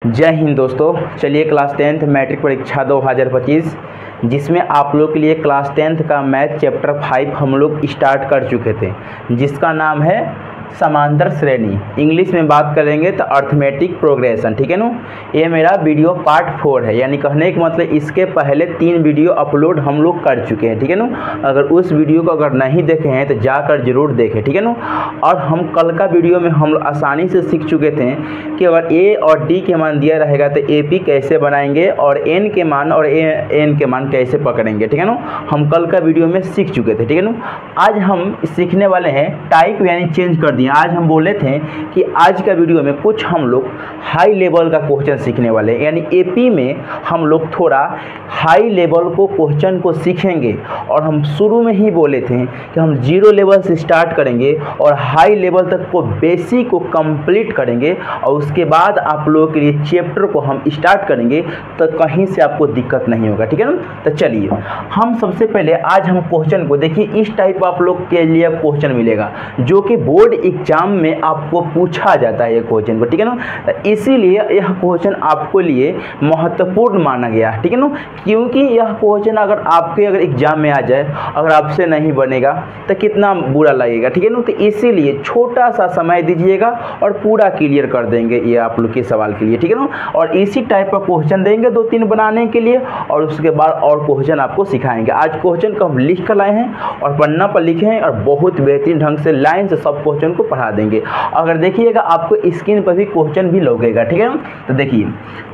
जय हिंद दोस्तों। चलिए क्लास 10th मैट्रिक परीक्षा 2025 जिसमें आप लोग के लिए क्लास 10th का मैथ चैप्टर 5 हम लोग स्टार्ट कर चुके थे, जिसका नाम है समांतर श्रेणी। इंग्लिश में बात करेंगे तो अर्थमेटिक प्रोग्रेशन, ठीक है ना। ये मेरा वीडियो पार्ट 4 है, यानी कहने का मतलब इसके पहले 3 वीडियो अपलोड हम लोग कर चुके हैं, ठीक है ना। अगर उस वीडियो को अगर नहीं देखे हैं तो जाकर जरूर देखें, ठीक है ना। और हम कल का वीडियो में हम आसानी से सीख चुके थे कि अगर ए और डी के मान दिया रहेगा तो ए पी कैसे बनाएंगे और एन के मान और एन के मान कैसे पकड़ेंगे, ठीक है ना। हम कल का वीडियो में सीख चुके थे, ठीक है ना। आज हम सीखने वाले हैं टाइप यानी चेंज कर दिए। आज हम बोले थे कि आज का वीडियो में कुछ हम लोग हाई लेवल का क्वेश्चन सीखने वाले हैं, यानी एपी में हम लोग थोड़ा हाई लेवल को क्वेश्चन को सीखेंगे। और हम शुरू में ही बोले थे कि हम 0 लेवल से स्टार्ट करेंगे और हाई लेवल तक को बेसिक को कंप्लीट करेंगे और उसके बाद आप लोगों के लिए चैप्टर को हम स्टार्ट करेंगे, तो कहीं से आपको दिक्कत नहीं होगा, ठीक है ना। तो चलिए हम सबसे पहले आज हम क्वेश्चन को देखिए, इस टाइप आप लोग के लिए क्वेश्चन मिलेगा जो कि बोर्ड एग्जाम में आपको पूछा जाता है ये क्वेश्चन को, ठीक है ना। तो इसीलिए यह क्वेश्चन आपको लिए महत्वपूर्ण माना गया, ठीक है ना। क्योंकि यह क्वेश्चन अगर एग्जाम में आ जाए, अगर आपसे नहीं बनेगा तो कितना बुरा लगेगा, ठीक है ना। तो इसीलिए छोटा सा समय दीजिएगा और पूरा क्लियर कर देंगे ये आप लोग के सवाल के लिए, ठीक है ना। और इसी टाइप का क्वेश्चन देंगे 2-3 बनाने के लिए और उसके बाद और क्वेश्चन आपको सिखाएंगे। आज क्वेश्चन को हम लिख कर लाए हैं और पन्ना पर लिखे हैं और बहुत बेहतरीन ढंग से लाइन से सब क्वेश्चन को पढ़ा देंगे। अगर देखिएगा आपको स्क्रीन पर भी क्वेश्चन भी लगेगा, ठीक है ना। तो देखिए,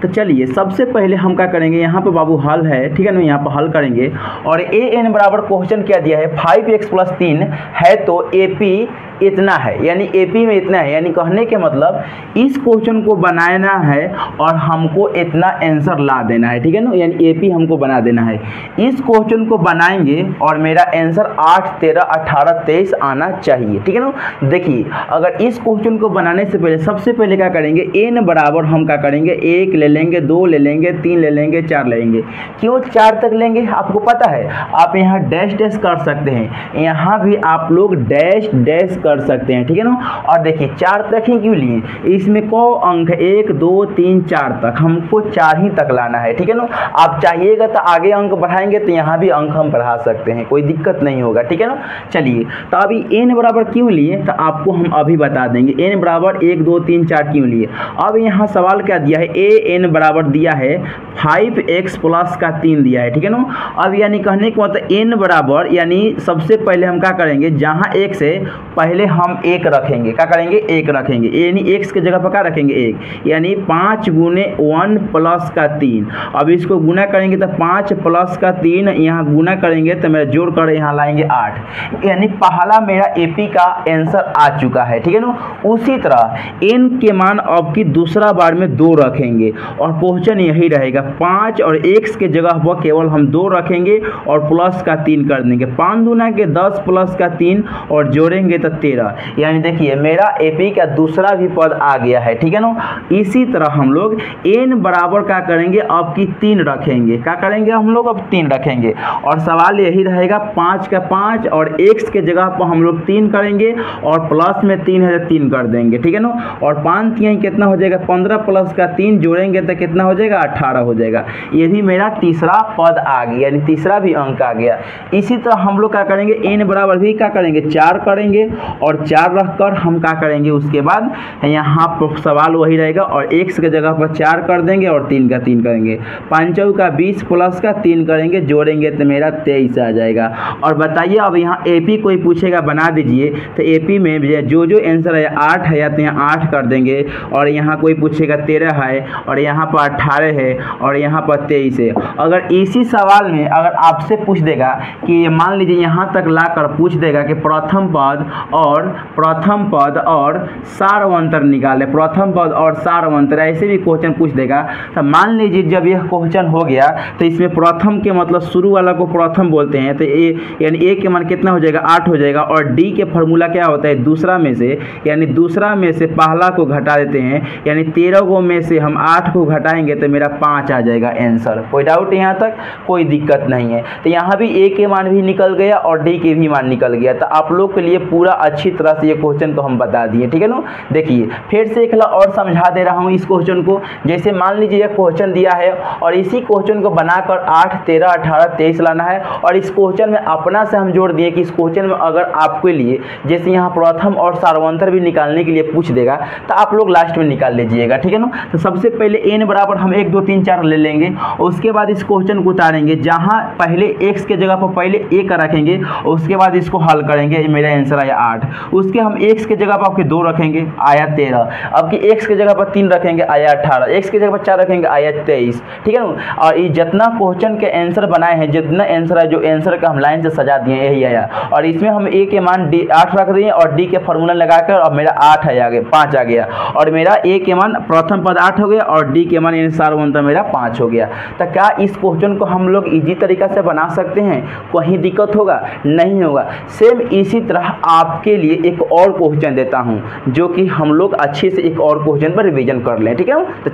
तो चलिए सबसे पहले हम क्या करेंगे, यहाँ पे बाबू हल है, ठीक है ना। यहाँ पर हल करेंगे और ए एन बराबर क्वेश्चन क्या दिया है 5x + 3 है, तो एपी इतना है, यानी एपी में इतना है। यानी कहने के मतलब इस क्वेश्चन को बनाना है और हमको इतना आंसर ला देना है, ठीक है ना। यानी एपी हमको बना देना है। इस क्वेश्चन को बनाएंगे और मेरा आंसर 8, 13, 18, 23 आना चाहिए, ठीक है ना। देखिए अगर इस क्वेश्चन को बनाने से पहले सबसे पहले क्या करेंगे, एन बराबर हम क्या करेंगे 1 ले लेंगे, 2 ले लेंगे, 3 ले लेंगे, 4 ले लेंगे। क्यों 4 तक लेंगे आपको पता है, आप यहाँ डैश डैश कर सकते हैं, यहाँ भी आप लोग डैश डैश कर सकते हैं, ठीक है ना। और देखिए 4 तक ही क्यों लिए, इसमें को अंक 1, 2, 3, 4 तक, हमको 4 ही तक लाना है, ठीक है ना। आप चाहिएगा तो आगे अंक बढ़ाएंगे तो यहाँ भी अंक हम बढ़ा सकते हैं, कोई दिक्कत नहीं होगा, ठीक है ना। चलिए तो अभी एन बराबर क्यों लिए तो आपको हम अभी बता देंगे। एन बराबर 1, 2, 3, 4 क्यों लिए। अब यहाँ सवाल क्या दिया है, ए एन बराबर दिया है 5x + 3 दिया है, ठीक है ना। अब यानी कहने को मतलब एन बराबर, यानी सबसे पहले हम क्या करेंगे, जहाँ x है पहले हम 1 रखेंगे, क्या करेंगे 1 रखेंगे, यानी x के जगह पर क्या रखेंगे 1, यानी 5 × 1 + 3। अब इसको गुना करेंगे तो 5 + 3, यहाँ गुना करेंगे तो मेरा जोड़ कर यहाँ लाएंगे 8, यानी पहला मेरा एपी का आंसर आ चुका है, ठीक है ना। उसी तरह एन के मान अब की दूसरा बार में 2 रखेंगे और क्वेश्चन यही रहेगा 5 और x के जगह पर केवल हम 2 रखेंगे और +3 कर देंगे। 5 दूना के 10 + 3 और जोड़ेंगे तो 13, यानी देखिए मेरा एपी का दूसरा भी पद आ गया है, ठीक है ना। इसी तरह हम लोग एन बराबर क्या करेंगे, अब की 3 रखेंगे, क्या करेंगे हम लोग अब 3 रखेंगे और सवाल यही रहेगा 5 का 5 और x के जगह पर हम लोग 3 करेंगे और प्लस में 3 है तो 3 कर देंगे, ठीक है ना। और 5 3 कितना हो जाएगा 15 + 3 जोड़ेंगे तो कितना हो जाएगा 18 हो जाएगा। ये भी मेरा तीसरा पद आ गया, यानी तीसरा भी अंक आ गया। इसी तरह हम लोग क्या करेंगे, एन बराबर भी क्या करेंगे 4 करेंगे और 4 रखकर हम क्या करेंगे, उसके बाद यहाँ पर सवाल वही रहेगा और x के जगह पर 4 कर देंगे और 3 का 3 करेंगे। 5 का 20 + 3 करेंगे, जोड़ेंगे तो मेरा 23 आ जाएगा। और बताइए अब यहाँ एपी कोई पूछेगा बना दीजिए, तो एपी में जो आंसर है 8 है तो यहाँ 8 कर देंगे और यहाँ कोई पूछेगा 13 है और यहाँ पर 18 है और यहाँ पर 23 है। अगर इसी सवाल में अगर आपसे पूछ देगा कि मान लीजिए यहाँ तक लाकर पूछ देगा कि प्रथम पद और सारवंतर निकाले, प्रथम पद और सारवंतर, ऐसे भी क्वेश्चन पूछ देगा, तो मान लीजिए जब यह क्वेश्चन हो गया तो इसमें प्रथम के मतलब शुरू वाला को प्रथम बोलते हैं, तो ए यानी ए के मान कितना हो जाएगा 8 हो जाएगा और डी के फॉर्मूला क्या होता है दूसरा में से, यानी दूसरा में से पहला को घटा देते हैं, यानी 13 को में से हम 8 को घटाएंगे तो मेरा 5 आ जाएगा आंसर। कोई डाउट यहाँ तक? कोई दिक्कत नहीं है। तो यहाँ भी ए के मान भी निकल गया और डी के भी मान निकल गया। तो आप लोग के लिए पूरा अच्छी तरह से ये क्वेश्चन को हम बता दिए, ठीक है ना। देखिए फिर से एक और समझा दे रहा हूँ इस क्वेश्चन को। जैसे मान लीजिए ये क्वेश्चन दिया है और इसी क्वेश्चन को बनाकर 8, 13, 18, 23 लाना है, और इस क्वेश्चन में अपना से हम जोड़ दिए कि इस क्वेश्चन में अगर आपके लिए जैसे यहाँ प्रथम और सार्वंतर भी निकालने के लिए पूछ देगा तो आप लोग लास्ट में निकाल लीजिएगा, ठीक है ना। तो सबसे पहले n बराबर हम 1, 2, 3, 4 ले लेंगे, उसके बाद इस क्वेश्चन को उतारेंगे, जहाँ पहले x के जगह पर पहले a का रखेंगे, उसके बाद इसको हल करेंगे, मेरा आंसर आया 8। उसके हम x के जगह पर आपके 2 रखेंगे, आया 13। अब कि x के जगह पर 3 रखेंगे, आया 18। x के जगह पर 4 रखेंगे, आया 23, ठीक है ना। और ये जितना क्वेश्चन के आंसर बनाए हैं, जितना आंसर है, जो आंसर का हम लाइन से सजा दिए यही आया। और इसमें हम a के मान 8 रख दिए और d के फार्मूला लगाकर और मेरा 8 है, आगे 5 आ गया, और मेरा a के मान प्रथम पद 8 हो गया और d के मान सार्वंतर मेरा 5 हो गया। तो क्या इस क्वेश्चन को हम लोग इजी तरीका से बना सकते हैं? कहीं दिक्कत होगा? नहीं होगा। सेम इसी तरह आपके लिए एक और क्वेश्चन देता हूं जो कि हम लोग अच्छे से एक और क्वेश्चन पर रिवीजन कर लें, ठीक है। तो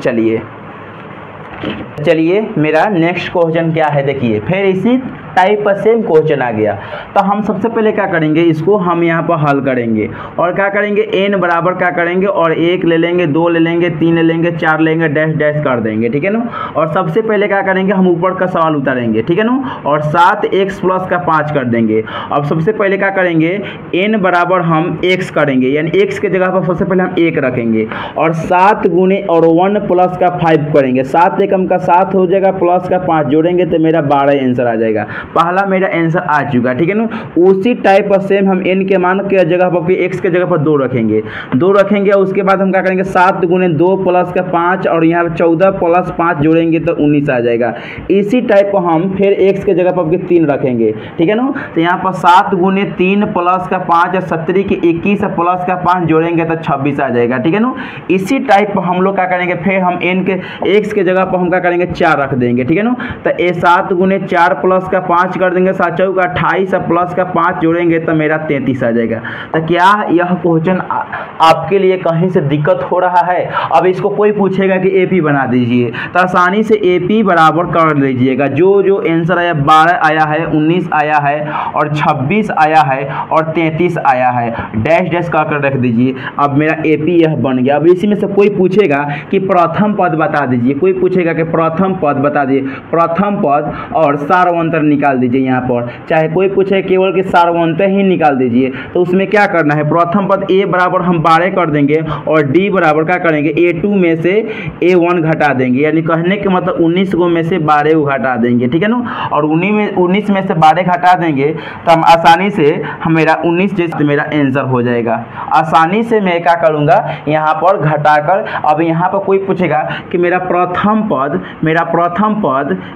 चलिए मेरा नेक्स्ट क्वेश्चन क्या है, देखिए फिर इसी टाइप का सेम क्वेश्चन आ गया। तो हम सबसे पहले क्या करेंगे, इसको हम यहाँ पर हल करेंगे और क्या करेंगे, n बराबर क्या करेंगे, और 1 ले लेंगे, 2 ले लेंगे, 3 ले लेंगे, 4 लेंगे, डैश डैश कर देंगे, ठीक है ना। और सबसे पहले क्या करेंगे, हम ऊपर का सवाल उतारेंगे, ठीक है ना, और 7x प्लस का 5 कर देंगे। अब सबसे पहले क्या करेंगे, n बराबर हम x करेंगे, यानी x के जगह पर सबसे पहले हम 1 रखेंगे और 7 गुने और 1 प्लस का 5 करेंगे। 7 एकम का 7 हो जाएगा, प्लस का 5 जोड़ेंगे तो मेरा 12 आंसर आ जाएगा। पहला मेरा आंसर आ चुका, ठीक है ना। उसी टाइप पर सेम हम n के मान के जगह पर x के जगह पर 2 रखेंगे, 2 रखेंगे। उसके बाद हम क्या करेंगे, 7 गुने 2 प्लस का 5 और यहाँ 14 प्लस 5 जोड़ेंगे तो 19 आ जाएगा। इसी टाइप पर हम फिर x के जगह पर 3 रखेंगे, ठीक है ना। तो यहाँ पर 7 गुने 3 प्लस का 5 और 17 के 21 प्लस का 5 जोड़ेंगे तो 26 आ जाएगा, ठीक है ना। इसी टाइप पर हम लोग क्या करेंगे, फिर हम n के x के जगह पर हम क्या करेंगे, 4 रख देंगे, ठीक है ना। तो 7 गुने 4 प्लस का 5 कर देंगे, 7 चौक 28 प्लस का 5 जोड़ेंगे तो मेरा 33 आ जाएगा। तो क्या यह क्वेश्चन आपके लिए कहीं से दिक्कत हो रहा है? अब इसको कोई पूछेगा कि AP बना दीजिए तो आसानी से AP बराबर कर लीजिएगा। जो आंसर आया 12 आया है, 19 आया है और 26 आया है और 33 आया है, डैश डैश कर रख दीजिए। अब मेरा AP यह बन गया। अब इसी में से कोई पूछेगा कि प्रथम पद बता दीजिए, कोई पूछेगा कि प्रथम पद बता दीजिए, प्रथम पद और सार्वंतर निकाल दीजिए। यहाँ पर चाहे कोई पूछे केवल कि सार्वंतर ही निकाल दीजिए, तो उसमें क्या करना है, प्रथम पद a बराबर हम 12 कर देंगे और d बराबर क्या करेंगे, a2 में से a1 घटा देंगे, यानी कहने के मतलब 19 को में से 12 को घटा देंगे, ठीक है ना। और 19 में से 12 घटा देंगे तो हम आसानी से मेरा 19 जैसे मेरा आंसर हो जाएगा। आसानी से मैं क्या करूँगा, यहाँ पर घटाकर। अब यहाँ पर कोई पूछेगा कि मेरा प्रथम पद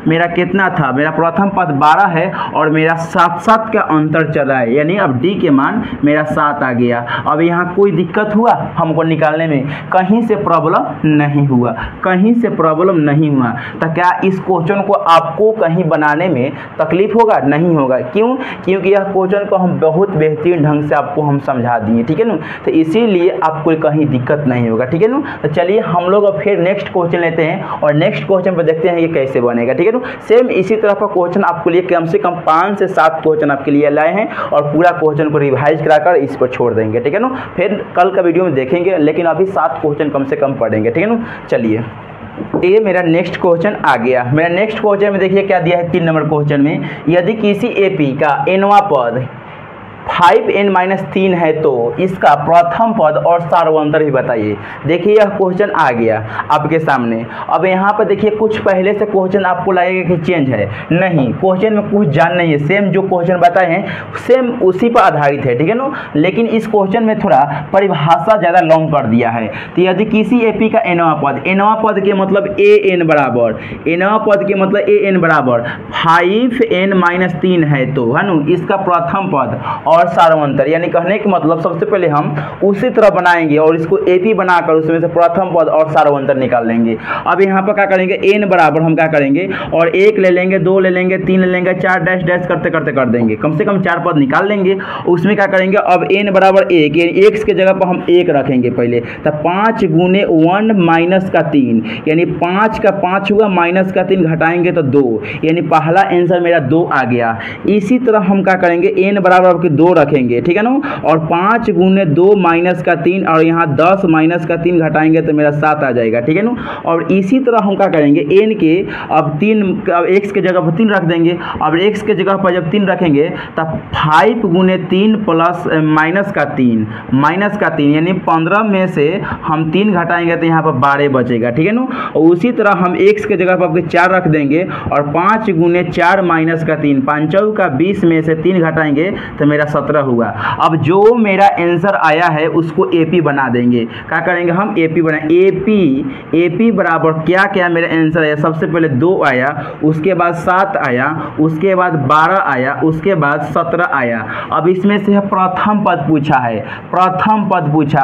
मेरा कितना था, मेरा प्रथम पद 12 है और मेरा 7 का अंतर चला है, यानी अब d के मान मेरा 7 आ गया। अब यहाँ कोई दिक्कत हुआ हमको निकालने में? कहीं से प्रॉब्लम नहीं हुआ, कहीं से प्रॉब्लम नहीं हुआ। तो क्या इस क्वेश्चन को आपको कहीं बनाने में तकलीफ होगा? नहीं होगा। क्यों? क्योंकि यह क्वेश्चन को हम बहुत बेहतरीन ढंग से आपको हम समझा दिए, ठीक है ना। तो इसीलिए आपको कहीं दिक्कत नहीं होगा, ठीक है ना। तो चलिए हम लोग अब फिर नेक्स्ट क्वेश्चन लेते हैं और नेक्स्ट क्वेश्चन पर देखते हैं ये कैसे बनेगा, ठीक है ना। सेम इसी तरह का क्वेश्चन आपके लिए कम से कम 5 से 7 क्वेश्चन आपके लिए लाए हैं और पूरा क्वेश्चन को रिवाइज कराकर इस पर छोड़ देंगे, ठीक है ना। फिर कल का वीडियो में देखेंगे, लेकिन अभी 7 क्वेश्चन कम से कम पढ़ेंगे, ठीक है ना। चलिए ये मेरा नेक्स्ट क्वेश्चन आ गया। मेरा नेक्स्ट क्वेश्चन में देखिए क्या दिया है, 3 नंबर क्वेश्चन में, यदि किसी AP का nवां पद 5n-3 है तो इसका प्रथम पद और सार्वंतर भी बताइए। देखिए यह क्वेश्चन आ गया आपके सामने। अब यहाँ पर देखिए कुछ पहले से क्वेश्चन आपको लगेगा कि चेंज है, नहीं, क्वेश्चन में कुछ जान नहीं है, सेम जो क्वेश्चन बताए हैं सेम उसी पर आधारित है, ठीक है ना। लेकिन इस क्वेश्चन में थोड़ा परिभाषा ज़्यादा लॉन्ग कर दिया है। तो यदि किसी AP का nवां पद के मतलब an बराबर, nवां पद के मतलब an बराबर 5n-3 है तो है ना इसका प्रथम पद और सार्वंतर, यानी कहने का मतलब सबसे पहले हम उसी तरह बनाएंगे और इसको AP बनाकर उसमें से प्रथम पद और सार्वंतर निकाल लेंगे। अब यहाँ पर क्या करेंगे, n बराबर हम क्या करेंगे, और 1 ले लेंगे, 2 ले लेंगे, 3 ले लेंगे, 4 डैश डैश करते करते कर देंगे, कम से कम 4 पद निकाल लेंगे। उसमें क्या करेंगे, अब n बराबर 1, यानी x के जगह पर हम 1 रखेंगे पहले, तो 5 गुने 1 माइनस का 3, यानी 5 का 5 हुआ, माइनस का 3 घटाएंगे तो 2, यानी पहला आंसर मेरा 2 आ गया। इसी तरह हम क्या करेंगे, n बराबर आपके 2 रखेंगे, ठीक है ना, और 5 गुने 2 माइनस का 3, और यहाँ 10 माइनस का 3 घटाएंगे तो मेरा 7 आ जाएगा, ठीक है ना। और इसी तरह हम क्या करेंगे, n के अब x के जगह पर 3 रख देंगे। अब x के जगह पर जब 3 रखेंगे तब 5 गुने 3 प्लस माइनस का 3 यानी 15 में से हम 3 घटाएंगे तो यहाँ पर 12 बचेगा, ठीक है ना। और उसी तरह हम x के जगह पर आपके 4 रख देंगे, और 5 गुने 4 माइनस का 3, 5 का 20 में से 3 घटाएंगे तो मेरा 17 हुआ। अब जो मेरा आंसर आया है उसको AP बना देंगे। क्या करेंगे हम, AP बनाए, AP बराबर क्या क्या मेरा आंसर आया, सबसे पहले 2 आया, उसके बाद 7 आया, उसके बाद 12 आया, उसके बाद 17 आया। अब इसमें से प्रथम पद पूछा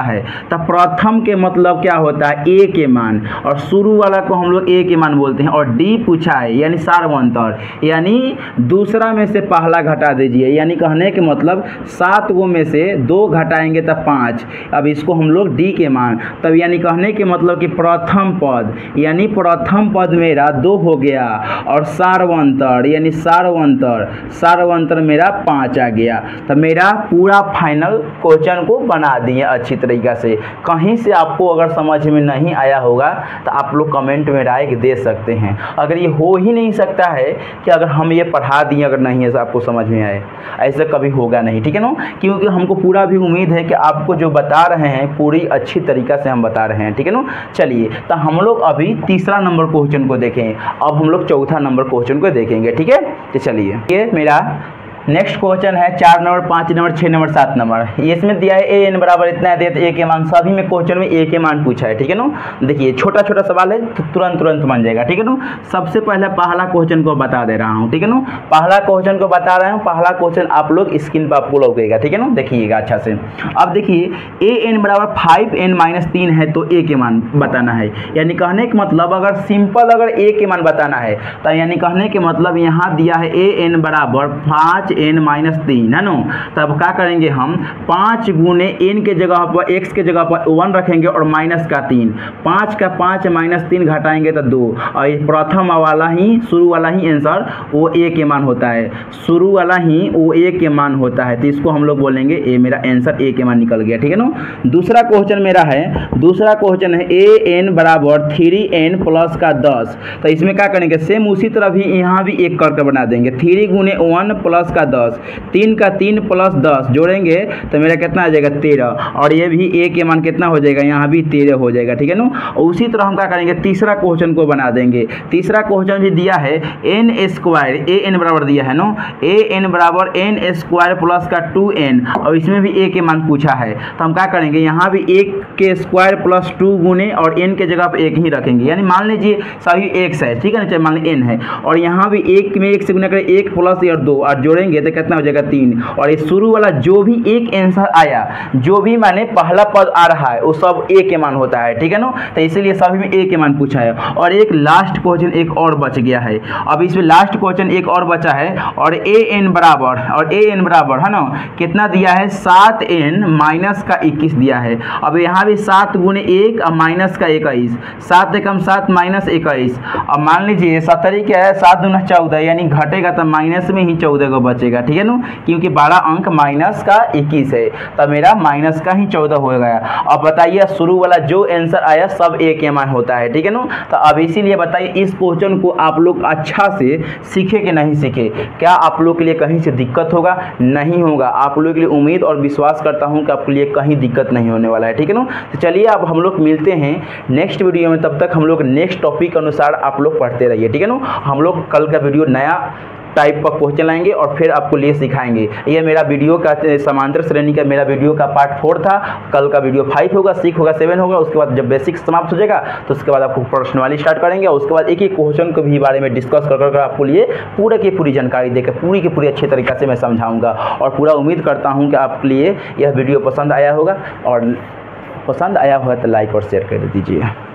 है, तो प्रथम के मतलब क्या होता है, A के मान, और शुरू वाला को हम लोग A के मान बोलते हैं। और D पूछा है यानी सार्वंतर, यानी दूसरा में से पहला घटा दीजिए, यानी कहने के मतलब 7 गो में से 2 घटाएंगे तो 5। अब इसको हम लोग D के मान, तब यानी कहने के मतलब कि प्रथम पद, यानी प्रथम पद मेरा 2 हो गया, और सार्वंतर यानी सार्वंतर मेरा 5 आ गया। तो मेरा पूरा फाइनल क्वेश्चन को बना दिए अच्छी तरीक़ा से। कहीं से आपको अगर समझ में नहीं आया होगा तो आप लोग कमेंट में राय दे सकते हैं। अगर ये हो ही नहीं सकता है कि अगर हम ये पढ़ा दिए, अगर नहीं है आपको समझ में आए, ऐसा कभी होगा नहीं, ठीक है ना, क्योंकि हमको पूरा भी उम्मीद है कि आपको जो बता रहे हैं पूरी अच्छी तरीक़ा से हम बता रहे हैं, ठीक है ना। चलिए, तो हम लोग अभी तीसरा नंबर क्वेश्चन को देखें, अब हम लोग चौथा नंबर क्वेश्चन को देखेंगे, ठीक है। तो चलिए, ये मेरा नेक्स्ट क्वेश्चन है 4 नंबर, 5 नंबर, 6 नंबर, 7 नंबर। इसमें दिया है an बराबर इतना है, तो a के मान, सभी में क्वेश्चन में a के मान पूछा है, ठीक है ना। देखिए छोटा छोटा सवाल है तो तुरंत बन जाएगा, ठीक है ना। सबसे पहले पहला क्वेश्चन को बता दे रहा हूँ, ठीक है ना, पहला क्वेश्चन को बता रहा हूँ। पहला क्वेश्चन आप लोग स्क्रीन पर आपको लगेगा, ठीक है ना, देखिएगा अच्छा से। अब देखिए an बराबर 5n-3 है तो a के मान बताना है, यानी कहने का मतलब अगर सिंपल अगर a के मान बताना है तो यानी कहने के मतलब यहाँ दिया है an बराबर 5n-3 है ना। तब क्या करेंगे हम, 5 गुने n के जगह पर, x के जगह पर 1 रखेंगे और माइनस का 3, 5 का 5 माइनस 3 घटाएंगे तो 2, और ये प्रथम वाला ही, शुरू वाला ही आंसर वो a के मान होता है, शुरू वाला ही वो a के मान होता है, तो इसको हम लोग बोलेंगे a, मेरा आंसर a के मान निकल गया, ठीक है ना। दूसरा क्वेश्चन मेरा है, दूसरा क्वेश्चन है an बराबर 3n प्लस का 10। तो इसमें क्या करेंगे, सेम उसी तरह भी यहाँ भी एक करके बना देंगे, 3 गुने 1 प्लस का 10, 3 का 3 प्लस 10 जोड़ेंगे तो मेरा कितना आ जाएगा 13, और ये भी a के मान कितना हो जाएगा, यहाँ भी 13 हो जाएगा, ठीक है ना। और उसी तरह हम क्या करेंगे, तीसरा क्वेश्चन को बना देंगे। तीसरा क्वेश्चन भी दिया है n स्क्वायर, an बराबर दिया है ना, an बराबर n स्क्वायर प्लस का 2n, और इसमें भी a के मान पूछा है। तो हम क्या करेंगे, यहाँ भी 1 के स्क्वायर प्लस 2 गुने और n के जगह पर 1 ही रखेंगे, यानी मान लीजिए सभी x है, ठीक है ना, चाहे मान लीजिए n है, और यहाँ भी 1 में 1 से गुना करें, 1 प्लस और 2 और जोड़ेंगे तो कितना हो जाएगा 3, और ये शुरू वाला जो भी एक आंसर आया, जो भी माने पहला पद आ रहा है वो सब a के मान होता है, ठीक है ना। तो इसीलिए सभी में a के मान पूछा है। और एक लास्ट क्वेश्चन एक और बच गया है, अब इसमें लास्ट क्वेश्चन एक और बचा है, और an बराबर है ना, कितना दिया है, 7n माइनस का 21 दिया है। अब यहाँ भी 7 गुने 1 और माइनस का 21, 7 एकम 7 माइनस 21, अब मान लीजिए 70 क्या है, 7 दूना 14, यानी घटेगा तो माइनस में ही 14 को बचेगा, ठीक है ना, क्योंकि 12 अंक माइनस का 21 है, तब मेरा माइनस का ही 14 हो गया। अब बताइए शुरू वाला जो आंसर आया सब a के मान होता है, ठीक है ना। तो अब इसीलिए बताइए इस क्वेश्चन को आप लोग अच्छा से सीखे कि नहीं सीखे, क्या आप लोग के लिए कहीं से दिक्कत होगा, नहीं होगा। आप लोग के लिए उम्मीद और विश्वास करता हूँ कि आपके लिए कहीं दिक्कत नहीं होने वाला है, ठीक है ना। तो चलिए अब हम लोग मिलते हैं नेक्स्ट वीडियो में, तब तक हम लोग नेक्स्ट टॉपिक के अनुसार आप लोग पढ़ते रहिए, ठीक है ना। हम लोग कल का वीडियो नया टाइप पर पहुँच लाएंगे और फिर आपको लिए सिखाएंगे। ये मेरा वीडियो का समांतर श्रेणी का मेरा वीडियो का पार्ट 4 था। कल का वीडियो 5 होगा, 6 होगा, 7 होगा। उसके बाद जब बेसिक समाप्त हो जाएगा तो उसके बाद आपको प्रश्नावली स्टार्ट करेंगे और उसके बाद एक एक क्वेश्चन के भी बारे में डिस्कस कर आपको लिए पूरे की पूरी जानकारी देकर पूरी की पूरी अच्छे तरीक़े से मैं समझाऊँगा। और पूरा उम्मीद करता हूँ कि आपके लिए यह वीडियो पसंद आया होगा, और पसंद आया होगा तो लाइक और शेयर कर दीजिए।